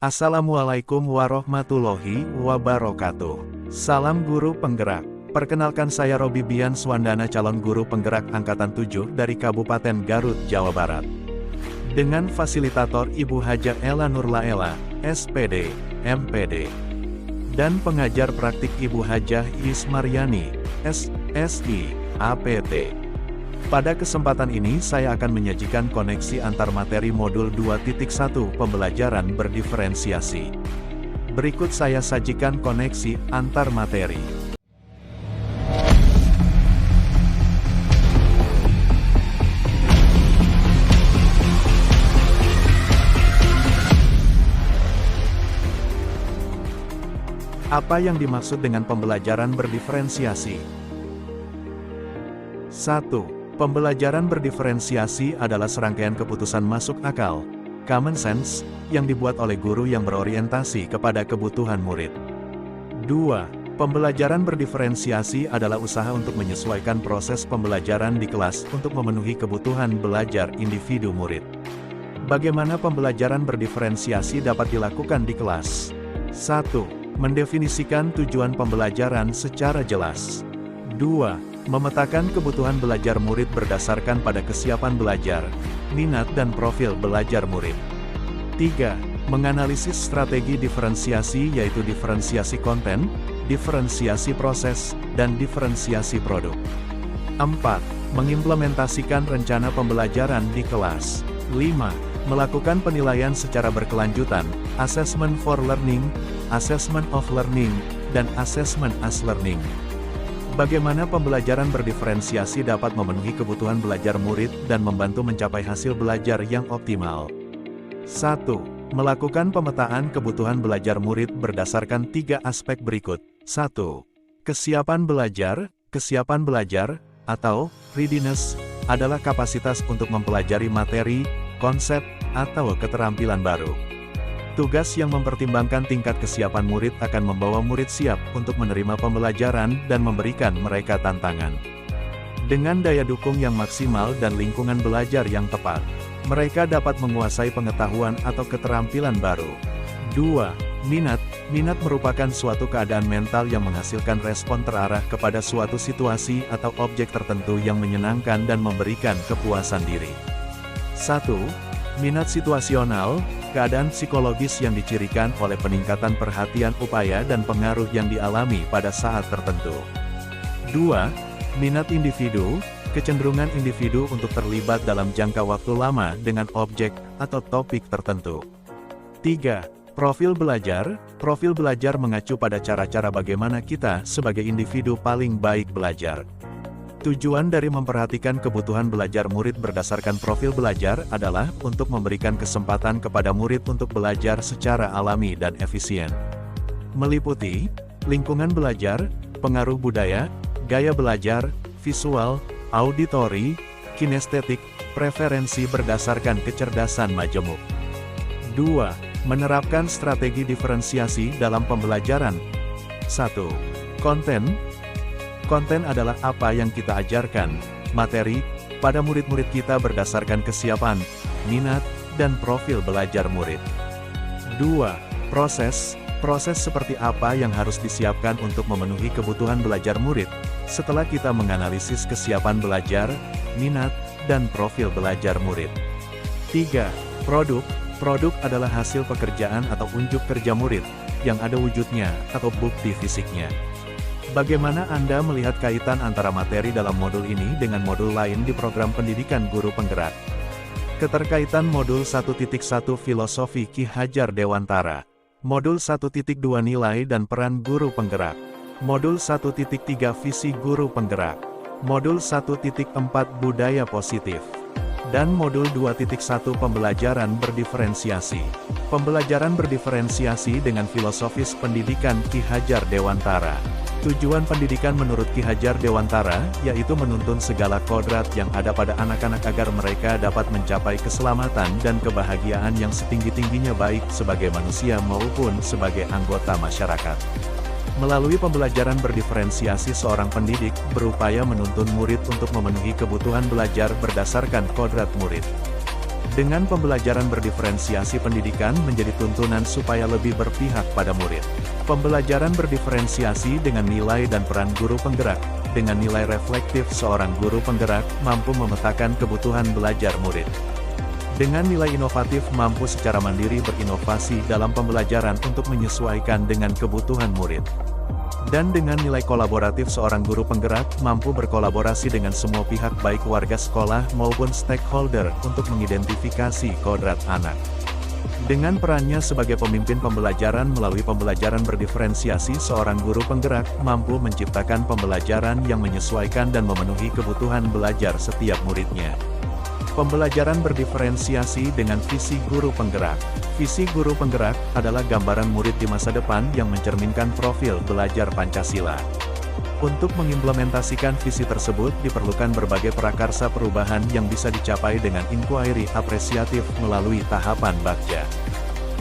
Assalamualaikum warahmatullahi wabarakatuh. Salam guru penggerak. Perkenalkan saya Robi Bian Swandana, calon guru penggerak Angkatan 7 dari Kabupaten Garut, Jawa Barat. Dengan fasilitator Ibu Haja Ela Nurlaela, SPD, MPD. Dan pengajar praktik Ibu Hajah Ismaryani, SSI, APT. Pada kesempatan ini saya akan menyajikan koneksi antar materi modul 2.1 pembelajaran berdiferensiasi. Berikut saya sajikan koneksi antar materi. Apa yang dimaksud dengan pembelajaran berdiferensiasi? 1. Pembelajaran berdiferensiasi adalah serangkaian keputusan masuk akal, common sense, yang dibuat oleh guru yang berorientasi kepada kebutuhan murid. 2. Pembelajaran berdiferensiasi adalah usaha untuk menyesuaikan proses pembelajaran di kelas untuk memenuhi kebutuhan belajar individu murid. Bagaimana pembelajaran berdiferensiasi dapat dilakukan di kelas? 1. Mendefinisikan tujuan pembelajaran secara jelas. 2. Memetakan kebutuhan belajar murid berdasarkan pada kesiapan belajar, minat dan profil belajar murid. 3. Menganalisis strategi diferensiasi, yaitu diferensiasi konten, diferensiasi proses, dan diferensiasi produk. 4. Mengimplementasikan rencana pembelajaran di kelas. 5. Melakukan penilaian secara berkelanjutan, assessment for learning, assessment of learning, dan assessment as learning. Bagaimana pembelajaran berdiferensiasi dapat memenuhi kebutuhan belajar murid dan membantu mencapai hasil belajar yang optimal? 1. Melakukan pemetaan kebutuhan belajar murid berdasarkan 3 aspek berikut. 1. Kesiapan belajar. Kesiapan belajar, atau readiness, adalah kapasitas untuk mempelajari materi, konsep, atau keterampilan baru. Tugas yang mempertimbangkan tingkat kesiapan murid akan membawa murid siap untuk menerima pembelajaran dan memberikan mereka tantangan. Dengan daya dukung yang maksimal dan lingkungan belajar yang tepat, mereka dapat menguasai pengetahuan atau keterampilan baru. 2. Minat. Minat merupakan suatu keadaan mental yang menghasilkan respon terarah kepada suatu situasi atau objek tertentu yang menyenangkan dan memberikan kepuasan diri. 1. Minat situasional, keadaan psikologis yang dicirikan oleh peningkatan perhatian, upaya dan pengaruh yang dialami pada saat tertentu. 2. Minat individu, kecenderungan individu untuk terlibat dalam jangka waktu lama dengan objek atau topik tertentu. 3. Profil belajar. Profil belajar mengacu pada cara-cara bagaimana kita sebagai individu paling baik belajar. Tujuan dari memperhatikan kebutuhan belajar murid berdasarkan profil belajar adalah untuk memberikan kesempatan kepada murid untuk belajar secara alami dan efisien. Meliputi lingkungan belajar, pengaruh budaya, gaya belajar, visual, auditori, kinestetik, preferensi berdasarkan kecerdasan majemuk. 2. Menerapkan strategi diferensiasi dalam pembelajaran. 1. Konten. Konten adalah apa yang kita ajarkan, materi, pada murid-murid kita berdasarkan kesiapan, minat, dan profil belajar murid. 2. Proses. Proses seperti apa yang harus disiapkan untuk memenuhi kebutuhan belajar murid, setelah kita menganalisis kesiapan belajar, minat, dan profil belajar murid. 3. Produk. Produk adalah hasil pekerjaan atau unjuk kerja murid, yang ada wujudnya atau bukti fisiknya. Bagaimana Anda melihat kaitan antara materi dalam modul ini dengan modul lain di program pendidikan guru penggerak? Keterkaitan modul 1.1 Filosofi Ki Hajar Dewantara. Modul 1.2 Nilai dan peran guru penggerak. Modul 1.3 Visi guru penggerak. Modul 1.4 Budaya positif. Dan modul 2.1 Pembelajaran berdiferensiasi. Pembelajaran berdiferensiasi dengan filosofis pendidikan Ki Hajar Dewantara. Tujuan pendidikan menurut Ki Hajar Dewantara, yaitu menuntun segala kodrat yang ada pada anak-anak agar mereka dapat mencapai keselamatan dan kebahagiaan yang setinggi-tingginya baik sebagai manusia maupun sebagai anggota masyarakat. Melalui pembelajaran berdiferensiasi, seorang pendidik berupaya menuntun murid untuk memenuhi kebutuhan belajar berdasarkan kodrat murid. Dengan pembelajaran berdiferensiasi, pendidikan menjadi tuntunan supaya lebih berpihak pada murid. Pembelajaran berdiferensiasi dengan nilai dan peran guru penggerak. Dengan nilai reflektif, seorang guru penggerak mampu memetakan kebutuhan belajar murid. Dengan nilai inovatif, mampu secara mandiri berinovasi dalam pembelajaran untuk menyesuaikan dengan kebutuhan murid. Dan dengan nilai kolaboratif, seorang guru penggerak mampu berkolaborasi dengan semua pihak baik warga sekolah maupun stakeholder untuk mengidentifikasi kodrat anak. Dengan perannya sebagai pemimpin pembelajaran melalui pembelajaran berdiferensiasi, seorang guru penggerak mampu menciptakan pembelajaran yang menyesuaikan dan memenuhi kebutuhan belajar setiap muridnya. Pembelajaran berdiferensiasi dengan visi guru penggerak. Visi guru penggerak adalah gambaran murid di masa depan yang mencerminkan profil belajar Pancasila. Untuk mengimplementasikan visi tersebut diperlukan berbagai prakarsa perubahan yang bisa dicapai dengan inquiry apresiatif melalui tahapan Bagja.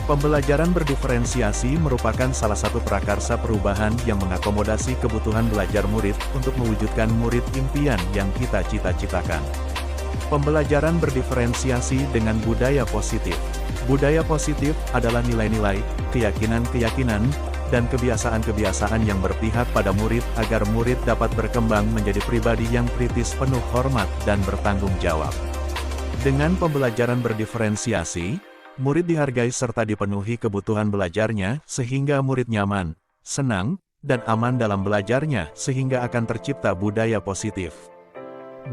Pembelajaran berdiferensiasi merupakan salah satu prakarsa perubahan yang mengakomodasi kebutuhan belajar murid untuk mewujudkan murid impian yang kita cita-citakan. Pembelajaran berdiferensiasi dengan budaya positif. Budaya positif adalah nilai-nilai, keyakinan-keyakinan, dan kebiasaan-kebiasaan yang berpihak pada murid agar murid dapat berkembang menjadi pribadi yang kritis, penuh hormat, dan bertanggung jawab. Dengan pembelajaran berdiferensiasi, murid dihargai serta dipenuhi kebutuhan belajarnya, sehingga murid nyaman, senang, dan aman dalam belajarnya, sehingga akan tercipta budaya positif.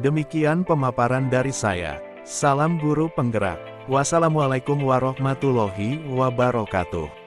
Demikian pemaparan dari saya. Salam guru penggerak. Wassalamualaikum warahmatullahi wabarakatuh.